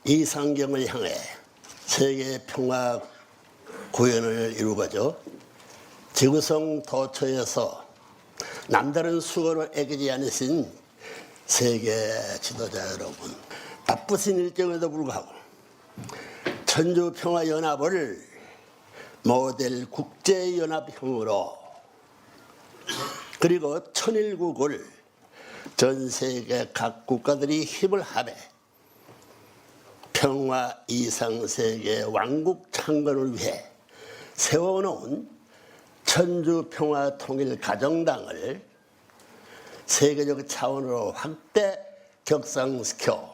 이상경을 향해 세계 평화 구현을 이루고죠. 지구성 도처에서 남다른 수고를 애기지 않으신 세계 지도자 여러분, 바쁘신 일정에도 불구하고 천주평화연합을 모델 국제연합형으로 그리고 천일국을 전 세계 각 국가들이 힘을 합해 평화 이상세계 왕국 창건을 위해 세워놓은 천주평화통일가정당을 세계적 차원으로 확대 격상시켜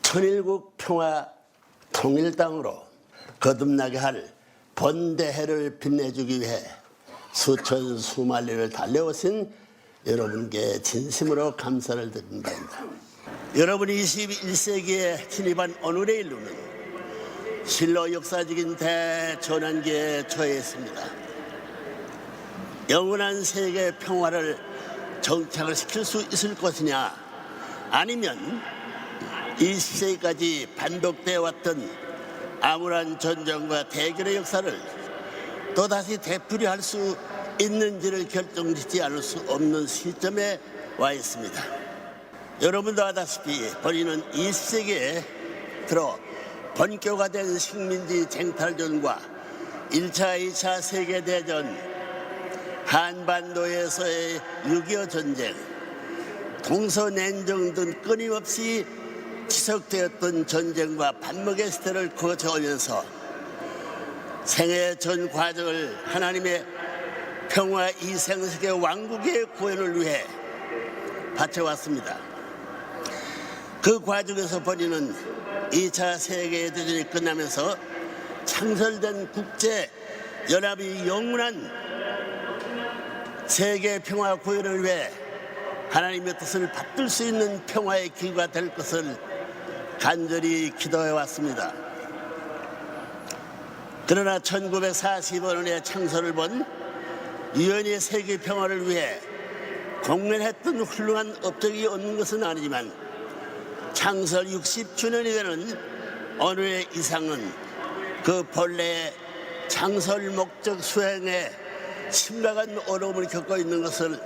천일국 평화통일당으로 거듭나게 할 번대해를 빛내주기 위해 수천 수만리를 달려오신 여러분께 진심으로 감사를 드립니다. 여러분이 21세기에 진입한 오늘의 인류는 실로 역사적인 대전환기에 처해 있습니다. 영원한 세계 평화를 정착을 시킬 수 있을 것이냐, 아니면 20세기까지 반복되어 왔던 암울한 전쟁과 대결의 역사를 또다시 되풀이할 수 있는지를 결정짓지 않을 수 없는 시점에 와 있습니다. 여러분도 아다시피 본인은 20세기에 들어 본격화된 식민지 쟁탈전과 1차, 2차 세계대전, 한반도에서의 6.25 전쟁, 동서냉정 등 끊임없이 지속되었던 전쟁과 반목의 시대를 거쳐오면서 생애 전 과정을 하나님의 평화 이생세계 왕국의 구현을 위해 바쳐왔습니다. 그 과정에서 본인은 2차 세계대전이 끝나면서 창설된 국제연합이 영원한 세계 평화 구현을 위해 하나님의 뜻을 받들 수 있는 평화의 기회가 될 것을 간절히 기도해 왔습니다. 그러나 1945년에 창설을 본 유엔의 세계 평화를 위해 공헌했던 훌륭한 업적이 없는 것은 아니지만 창설 60주년이 되는 오늘의 이상은 그 본래의 창설 목적 수행에 심각한 어려움을 겪고 있는 것을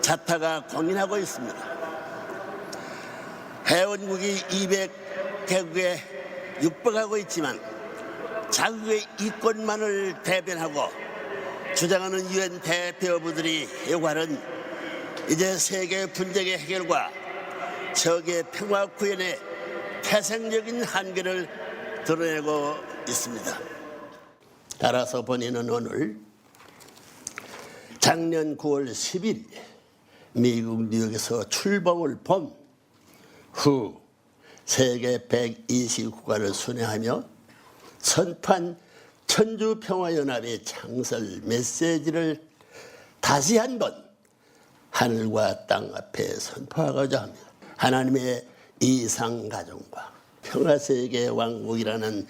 자타가 공인하고 있습니다. 회원국이 200개국에 육박하고 있지만 자국의 이권만을 대변하고 주장하는 유엔 대표부들이 요구하는 이제 세계 분쟁의 해결과 세계 평화 구현의 태생적인 한계를 드러내고 있습니다. 따라서 본인은 오늘 작년 9월 10일 미국 뉴욕에서 출범을 본 후 세계 120국가를 순회하며 선포한 천주평화연합의 창설 메시지를 다시 한번 하늘과 땅 앞에 선포하고자 합니다. 하나님의 이상가정과 평화세계 왕국이라는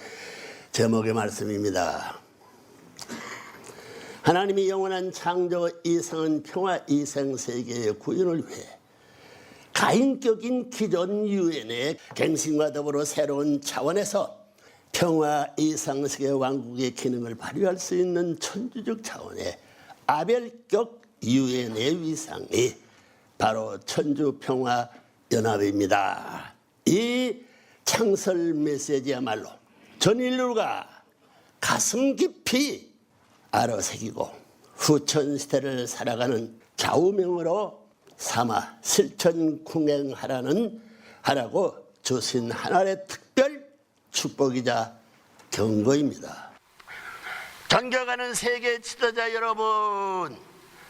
제목의 말씀입니다. 하나님이 영원한 창조 이상은 평화 이생세계의 구현을 위해 가인격인 기존 유엔의 갱신과 더불어 새로운 차원에서 평화 이상세계 왕국의 기능을 발휘할 수 있는 천주적 차원의 아벨격 유엔의 위상이 바로 천주평화연합입니다. 이 창설 메시지야말로 전 인류가 가슴 깊이 알아새기고 후천시대를 살아가는 좌우명으로 삼아 실천궁행하라고 주신 하나님의 특별 축복이자 경고입니다. 존경하는 세계 지도자 여러분,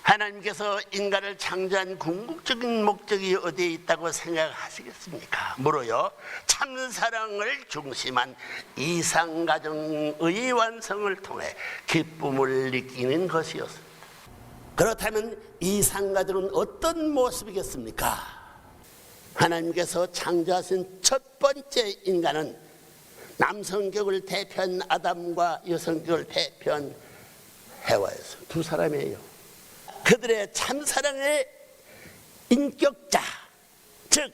하나님께서 인간을 창조한 궁극적인 목적이 어디에 있다고 생각하시겠습니까? 무로요, 참 사랑을 중심한 이상가정의 완성을 통해 기쁨을 느끼는 것이었습니다. 그렇다면 이상가정은 어떤 모습이겠습니까? 하나님께서 창조하신 첫 번째 인간은 남성격을 대표한 아담과 여성격을 대표한 해와였어요. 두 사람이에요. 그들의 참사랑의 인격자, 즉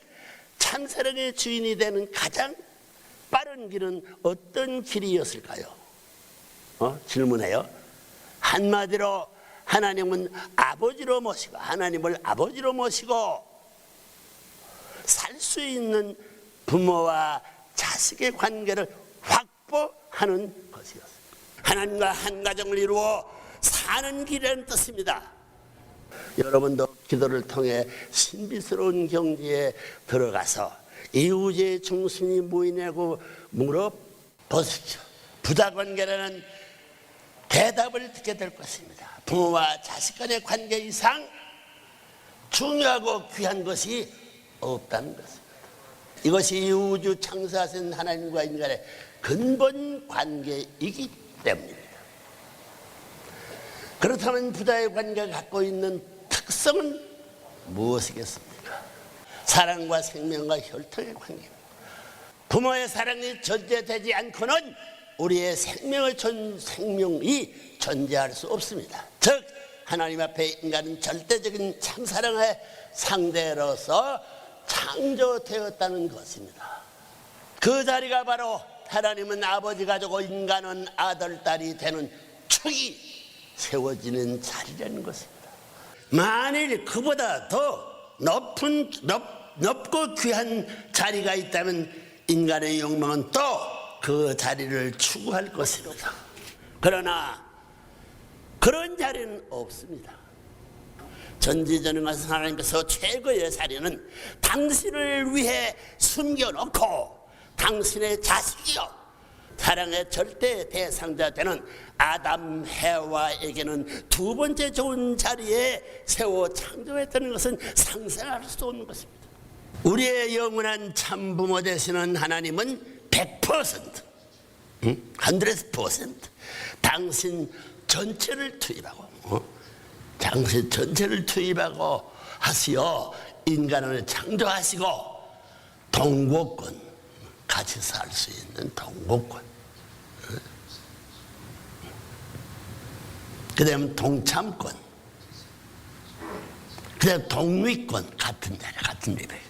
참사랑의 주인이 되는 가장 빠른 길은 어떤 길이었을까요? 질문해요. 한마디로 하나님은 아버지로 모시고, 하나님을 아버지로 모시고 살 수 있는 부모와 자식의 관계를 확보하는 것이었습니다. 하나님과 한 가정을 이루어 사는 길이라는 뜻입니다. 여러분도 기도를 통해 신비스러운 경지에 들어가서 이우주의 중심이 무엇이냐고 물어보십시오. 부자관계라는 대답을 듣게 될 것입니다. 부모와 자식 간의 관계 이상 중요하고 귀한 것이 없다는 것입니다. 이것이 우주 창조하신 하나님과 인간의 근본 관계이기 때문입니다. 그렇다면 부자의 관계가 갖고 있는 특성은 무엇이겠습니까? 사랑과 생명과 혈통의 관계입니다. 부모의 사랑이 전제되지 않고는 우리의 생명이 존재할 수 없습니다. 즉 하나님 앞에 인간은 절대적인 참사랑의 상대로서 창조되었다는 것입니다. 그 자리가 바로 하나님은 아버지가 되고 인간은 아들, 딸이 되는 축이 세워지는 자리라는 것입니다. 만일 그보다 더 높고 귀한 자리가 있다면 인간의 욕망은 또 그 자리를 추구할 것입니다. 그러나 그런 자리는 없습니다. 전지전능하신 하나님께서 최고의 자리는 당신을 위해 숨겨놓고 당신의 자식이요 사랑의 절대 대상자 되는 아담 해와에게는 두 번째 좋은 자리에 세워 창조했다는 것은 상상할 수 없는 것입니다. 우리의 영원한 참부모 되시는 하나님은 100%, 100% 당신 전체를 투입하고 하시어 인간을 창조하시고 동고권, 같이 살 수 있는 동고권, 그 다음 동참권, 그 다음 독립권, 같은 자리, 같은 레벨,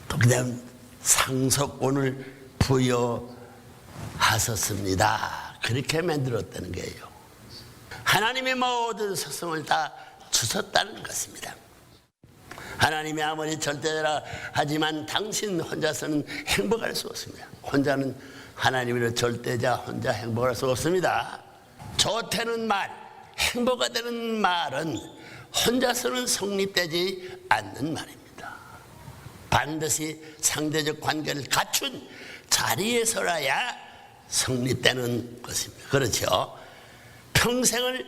그 다음 상속권을 부여하셨습니다. 그렇게 만들었다는 거예요. 하나님의 모든 속성을 다 주셨다는 것입니다. 하나님이 아무리 절대자라 하지만 당신 혼자서는 행복할 수 없습니다. 혼자는 하나님의 절대자 혼자 행복할 수 없습니다. 좋다는 말, 행복가 되는 말은 혼자서는 성립되지 않는 말입니다. 반드시 상대적 관계를 갖춘 자리에서라야 성립되는 것입니다. 그렇죠? 평생을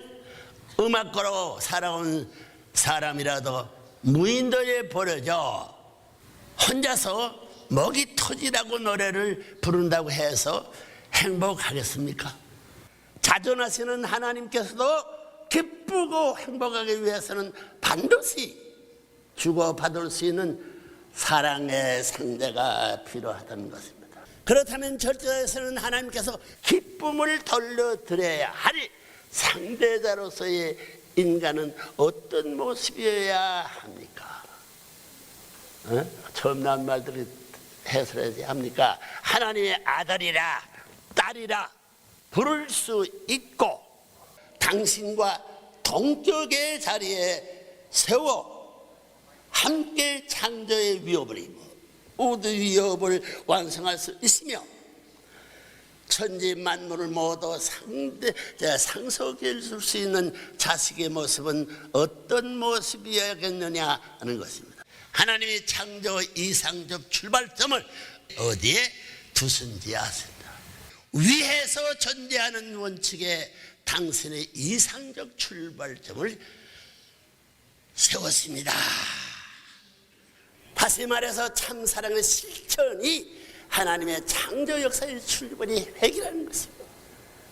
음악가로 살아온 사람이라도 무인도에 버려져 혼자서 먹이 터지라고 노래를 부른다고 해서 행복하겠습니까? 자존하시는 하나님께서도 기쁘고 행복하기 위해서는 반드시 주고받을 수 있는 사랑의 상대가 필요하다는 것입니다. 그렇다면 절대자에서는 하나님께서 기쁨을 돌려드려야 할 상대자로서의 인간은 어떤 모습이어야 합니까? 처음 나온 말들이 해설해야 합니까? 하나님의 아들이라 딸이라 부를 수 있고 당신과 동격의 자리에 세워 함께 창조의 위협을 모든 위협을 완성할 수 있으며 천지 만물을 모두 상속해 줄 수 있는 자식의 모습은 어떤 모습이어야겠느냐 하는 것입니다. 하나님이 창조 이상적 출발점을 어디에 두신지 아십니다. 위에서 존재하는 원칙에 당신의 이상적 출발점을 세웠습니다. 다시 말해서 참사랑의 실천이 하나님의 창조 역사의 출발이 핵이라는 것입니다.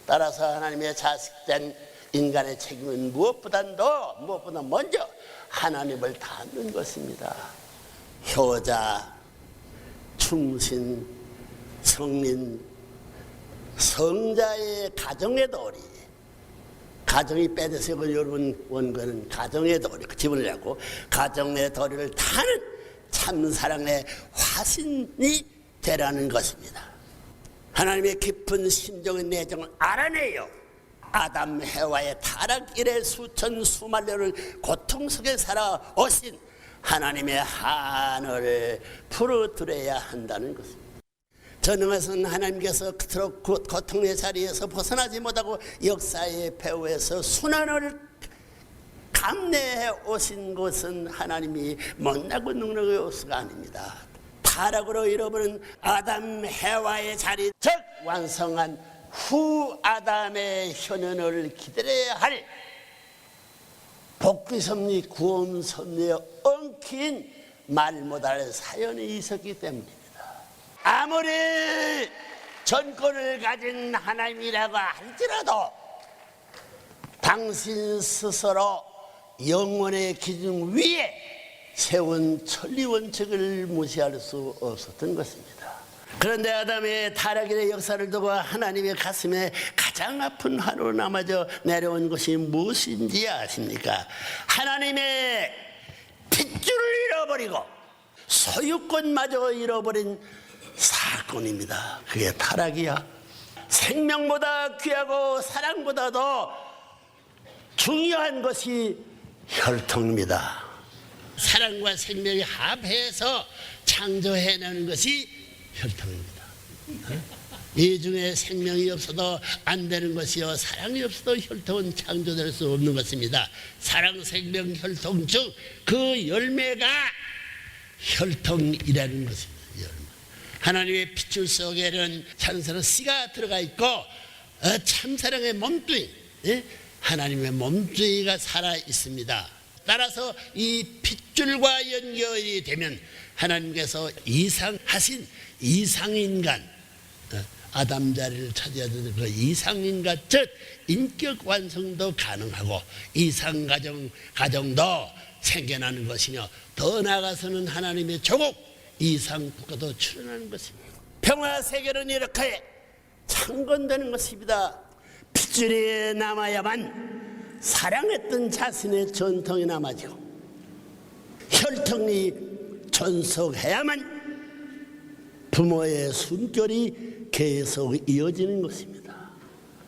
따라서 하나님의 자식된 인간의 책임은 무엇보다 먼저 하나님을 닮는 것입니다. 효자, 충신, 성민, 성자의 가정의 도리, 가정이 빼앗으고 여러분 원고는 가정의 도리, 그 집을 내고 가정의 도리를 타는 참사랑의 화신이 되라는 것입니다. 하나님의 깊은 심정의 내정을 알아내요. 아담 해와의 타락 이래 수천 수만년을 고통 속에 살아오신 하나님의 하늘을 풀어드려야 한다는 것입니다. 전능하신 하나님께서 그토록 고통의 자리에서 벗어나지 못하고 역사의 배후에서 순환을 감내해 오신 것은 하나님이 못나고 능력의 요소가 아닙니다. 타락으로 잃어버린 아담 해와의 자리, 즉 완성한 후 아담의 현현을 기다려야 할 복귀섭리 구원섭리에 엉킨 말 못할 사연이 있었기 때문입니다. 아무리 전권을 가진 하나님이라고 할지라도 당신 스스로 영원의 기준 위에 세운 천리 원칙을 무시할 수 없었던 것입니다. 그런데 아담의 타락의 역사를 두고 하나님의 가슴에 가장 아픈 화로 남아져 내려온 것이 무엇인지 아십니까? 하나님의 핏줄을 잃어버리고 소유권마저 잃어버린 사건입니다. 그게 타락이야. 생명보다 귀하고 사랑보다도 중요한 것이 혈통입니다. 사랑과 생명이 합해서 창조해내는 것이 혈통입니다. 이 중에 생명이 없어도 안 되는 것이요 사랑이 없어도 혈통은 창조될 수 없는 것입니다. 사랑, 생명, 혈통 중 그 열매가 혈통이라는 것입니다. 열매. 하나님의 핏줄 속에는 참사랑 씨가 들어가 있고 참사랑의 몸뚱이, 하나님의 몸뚱이가 살아 있습니다. 따라서 이 핏줄과 연결이 되면 하나님께서 이상하신 이상인간, 아담 자리를 차지해야 되는 그 이상인간, 즉 인격 완성도 가능하고 이상가정도 생겨나는 것이며 더 나아가서는 하나님의 조국 이상국가도 출현하는 것입니다. 평화세계는 이렇게 창건되는 것입니다. 핏줄이 남아야만 사랑했던 자신의 전통이 남아지고 혈통이 존속해야만 부모의 숨결이 계속 이어지는 것입니다.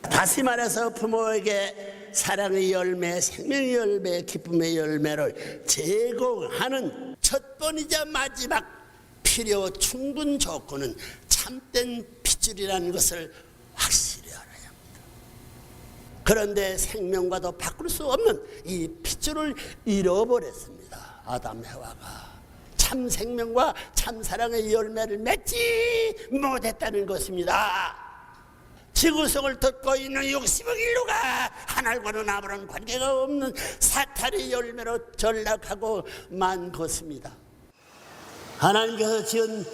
다시 말해서 부모에게 사랑의 열매, 생명의 열매, 기쁨의 열매를 제공하는 첫 번이자 마지막 필요 충분 조건은 참된 핏줄이라는 것을 확실히 알아야 합니다. 그런데 생명과도 바꿀 수 없는 이 핏줄을 잃어버렸습니다. 아담 해와가 참 생명과 참 사랑의 열매를 맺지 못했다는 것입니다. 지구성을 덮고 있는 60억 인류가 하늘과는 아무런 관계가 없는 사탄의 열매로 전락하고 만 것입니다. 하나님께서 지은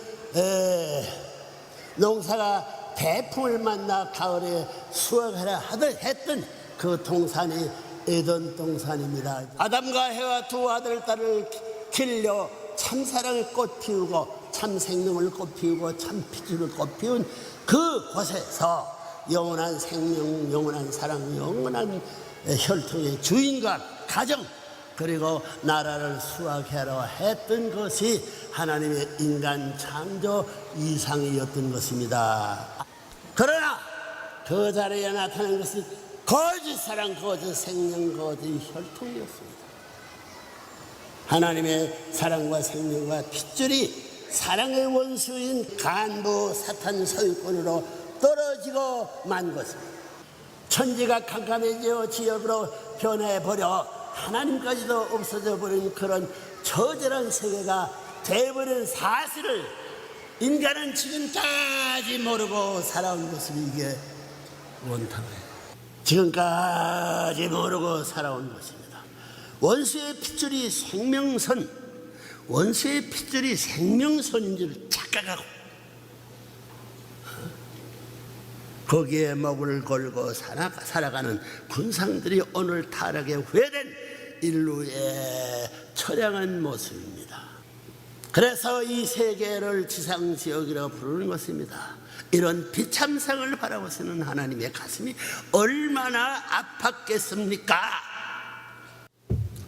농사가 대풍을 만나 가을에 수확하라 했던 그 동산이 에덴 동산입니다. 아담과 해와 두 아들 딸을 길러 참사랑의 꽃 피우고 참 생명을 꽃 피우고 참 핏줄을 꽃 피운 그 곳에서 영원한 생명, 영원한 사랑, 영원한 혈통의 주인과 가정, 그리고 나라를 수확하려 했던 것이 하나님의 인간 창조 이상이었던 것입니다. 그러나 그 자리에 나타난 것이 거짓 사랑, 거짓 생명, 거짓 혈통이었습니다. 하나님의 사랑과 생명과 핏줄이 사랑의 원수인 간부 사탄 소유권으로 떨어지고 만 것입니다. 천지가 캄캄해져 지역으로 변해버려 하나님까지도 없어져 버린 그런 처절한 세계가 돼버린 사실을 인간은 지금까지 모르고 살아온 것은 이게 원탕이에요. 지금까지 모르고 살아온 것입니다. 원수의 핏줄이 생명선, 원수의 핏줄이 생명선인 줄 착각하고 거기에 목을 걸고 살아가는 군상들이 오늘 타락에 후회된 인류의 처량한 모습입니다. 그래서 이 세계를 지상지옥이라고 부르는 것입니다. 이런 비참상을 바라보시는 하나님의 가슴이 얼마나 아팠겠습니까?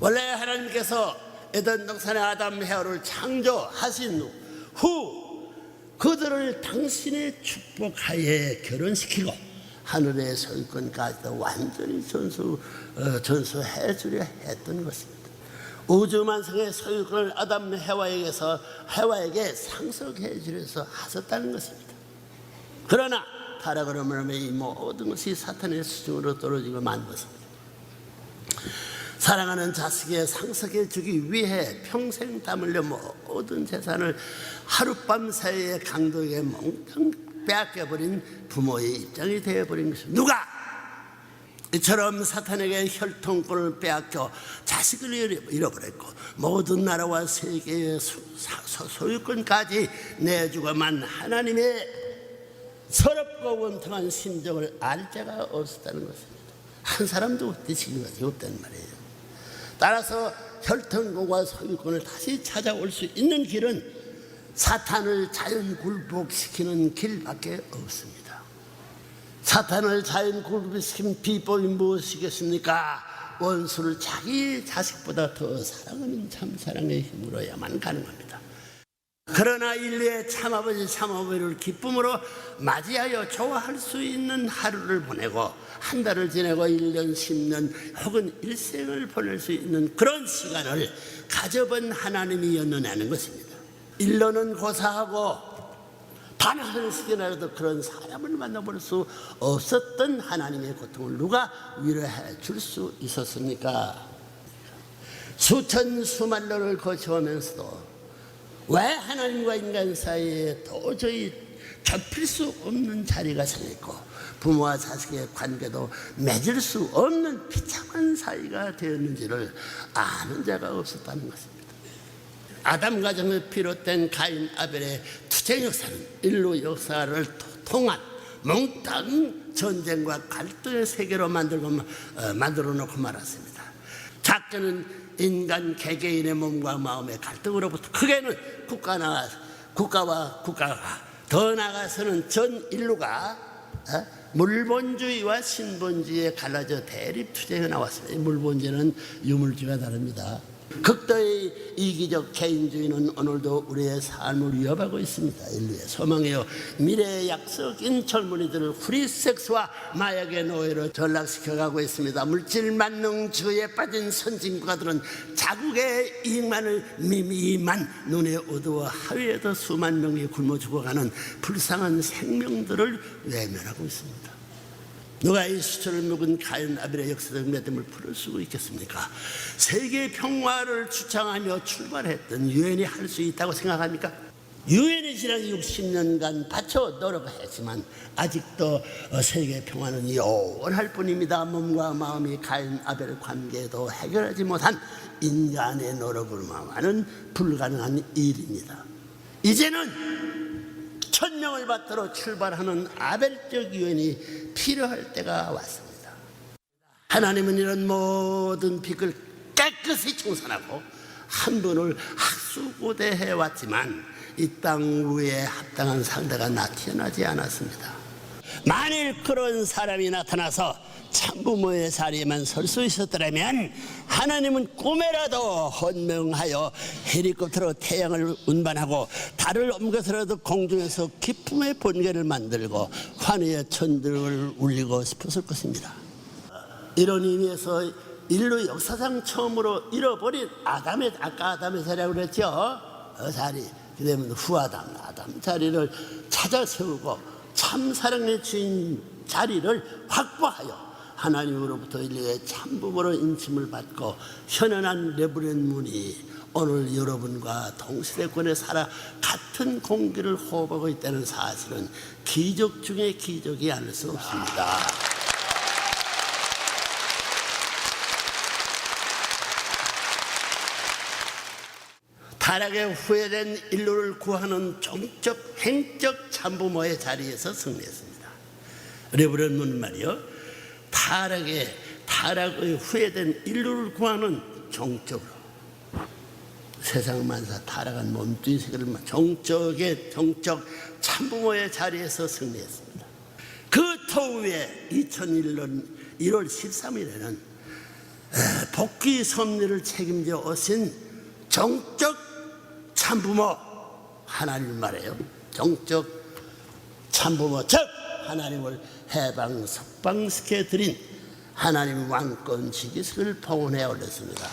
원래 하나님께서 에덴 동산의 아담 헤아를 창조하신 후 그들을 당신의 축복하에 결혼시키고 하늘의 소유권까지도 완전히 전수해 주려 했던 것입니다. 우주만성의 소유권을 아담 헤와에게 상속해 주려서 하셨다는 것입니다. 그러나 타락을 함으로 이 모든 것이 사탄의 수중으로 떨어지고 만 것입니다. 사랑하는 자식에게 상속해 주기 위해 평생 땀 흘려 모든 재산을 하룻밤 사이에 강도에게 몽땅 빼앗겨버린 부모의 입장이 되어버린 것입니다. 누가 이처럼 사탄에게 혈통권을 빼앗겨 자식을 잃어버렸고 모든 나라와 세계의 소유권까지 내주고만 하나님의 서럽고 원통한 심정을 알 자가 없었다는 것입니다. 한 사람도 지금까지 없다는 말이에요. 따라서 혈통권과 소유권을 다시 찾아올 수 있는 길은 사탄을 자연 굴복시키는 길밖에 없습니다. 사탄을 자연 굴복시키는 비법이 무엇이겠습니까? 원수를 자기 자식보다 더 사랑하는 참사랑의 힘으로야만 가능합니다. 그러나 인류의 참아버지 참아버지를 기쁨으로 맞이하여 좋아할 수 있는 하루를 보내고 한 달을 지내고 1년 10년 혹은 일생을 보낼 수 있는 그런 시간을 가져본 하나님이었느냐는 것입니다. 일러는 고사하고 단 한 시간이라도 그런 사람을 만나볼 수 없었던 하나님의 고통을 누가 위로해 줄 수 있었습니까? 수천 수만 년을 거쳐오면서도 왜 하나님과 인간 사이에 도저히 좁힐 수 없는 자리가 생겼고 부모와 자식의 관계도 맺을 수 없는 비참한 사이가 되었는지를 아는 자가 없었다는 것입니다. 아담 가정을 비롯된 가인 아벨의 투쟁 역사는 인류 역사를 통한 몽땅 전쟁과 갈등의 세계로 만들어 놓고 말았습니다. 작게는 인간 개개인의 몸과 마음의 갈등으로부터 크게는 국가와 국가가 더 나아가서는 전 인류가 물본주의와 신본주의에 갈라져 대립 투쟁에 나왔습니다. 물본주의는 유물주의가 다릅니다. 극도의 이기적 개인주의는 오늘도 우리의 삶을 위협하고 있습니다. 인류의 소망이요 미래의 약속인 젊은이들을 프리섹스와 마약의 노예로 전락시켜가고 있습니다. 물질 만능주의에 빠진 선진국가들은 자국의 이익만을 미미만 눈에 어두워 하위에도 수만 명이 굶어 죽어가는 불쌍한 생명들을 외면하고 있습니다. 누가 이 수천을 묵은 가인 아벨의 역사적 매듭을 풀을 수 있겠습니까? 세계 평화를 주창하며 출발했던 유엔이 할 수 있다고 생각합니까? 유엔이 지난 60년간 바쳐 노력했지만 아직도 세계 평화는 요원할 뿐입니다. 몸과 마음이 가인 아벨 관계도 해결하지 못한 인간의 노력으로만은 불가능한 일입니다. 이제는 1000명을 받들어 출발하는 아벨적 유엔이 필요할 때가 왔습니다. 하나님은 이런 모든 빚을 깨끗이 청산하고 한 분을 학수고대해 왔지만 이 땅 위에 합당한 상대가 나타나지 않았습니다. 만일 그런 사람이 나타나서 참부모의 자리에만 설 수 있었더라면 하나님은 꿈에라도 헌명하여 헬리콥터로 태양을 운반하고 달을 옮겨서라도 공중에서 기쁨의 번개를 만들고 환희의 천들을 울리고 싶었을 것입니다. 이런 의미에서 인류 역사상 처음으로 잃어버린 아까 아담의 자리라고 그랬죠. 자리, 그다음에 아담 자리를 찾아 세우고 참 사랑의 주인 자리를 확보하여 하나님으로부터 인류의 참부모로 인침을 받고 현현한 레브렌 문이 오늘 여러분과 동시대권에 살아 같은 공기를 호흡하고 있다는 사실은 기적 중에 기적이 아닐 수 없습니다. 타락에 후회된 인류를 구하는 종적 행적 참부모의 자리에서 승리했습니다. 레브렌 문 말이요, 타락의 후회된 인류를 구하는 종적으로 세상 만사 타락한 몸뚱이 세계를 종적 참부모의 자리에서 승리했습니다. 그 터후에 2001년 1월 13일에는 복귀 섭리를 책임져 오신 정적 참부모 하나님 말이에요. 정적 참부모 즉 하나님을 해방 석방시켜 드린 하나님 왕권 지기식을 봉헌해 올렸습니다.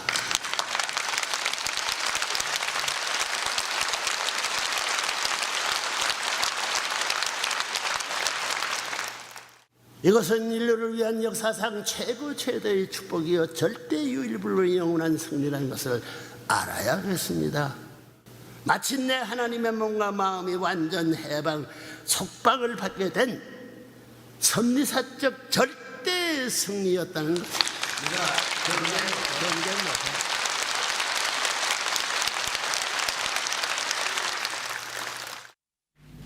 이것은 인류를 위한 역사상 최고의 축복이요 절대 유일불로 영원한 승리라는 것을 알아야겠습니다. 마침내 하나님의 몸과 마음이 완전 해방 속박을 받게 된 섭리사적 절대 승리였다는 것.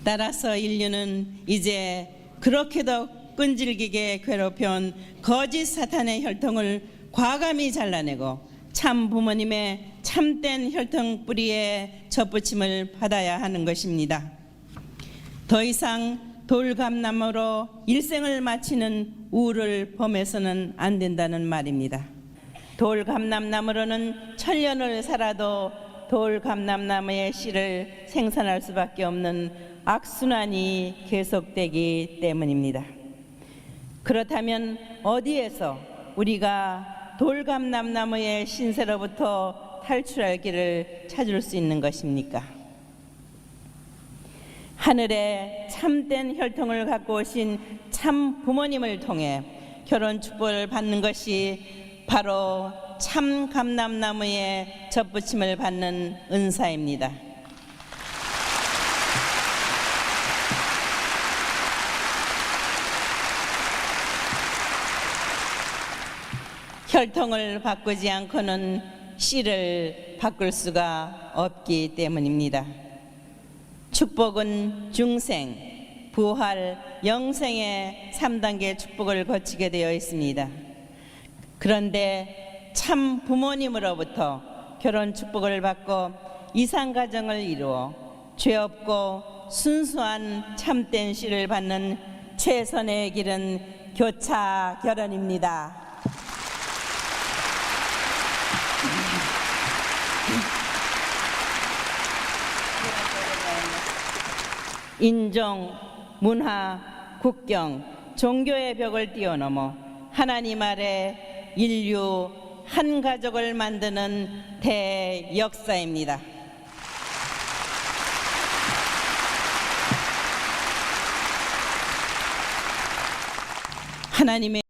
따라서 인류는 이제 그렇게도 끈질기게 괴롭혀온 거짓 사탄의 혈통을 과감히 잘라내고 참 부모님의 참된 혈통 뿌리에 접붙임을 받아야 하는 것입니다. 더 이상 돌감나무로 일생을 마치는 우를 범해서는 안 된다는 말입니다. 돌감남나무로는 천년을 살아도 돌감남나무의 씨를 생산할 수밖에 없는 악순환이 계속되기 때문입니다. 그렇다면 어디에서 우리가 돌감남나무의 신세로부터 탈출할 길을 찾을 수 있는 것입니까? 하늘에 참된 혈통을 갖고 오신 참 부모님을 통해 결혼 축복을 받는 것이 바로 참 감남나무의 접붙임을 받는 은사입니다. 혈통을 바꾸지 않고는 씨를 바꿀 수가 없기 때문입니다. 축복은 중생, 부활, 영생의 3단계 축복을 거치게 되어 있습니다. 그런데 참 부모님으로부터 결혼 축복을 받고 이상가정을 이루어 죄 없고 순수한 참된 씨를 받는 최선의 길은 교차 결혼입니다. 인종, 문화, 국경, 종교의 벽을 뛰어넘어 하나님 아래 인류 한 가족을 만드는 대역사입니다. 하나님의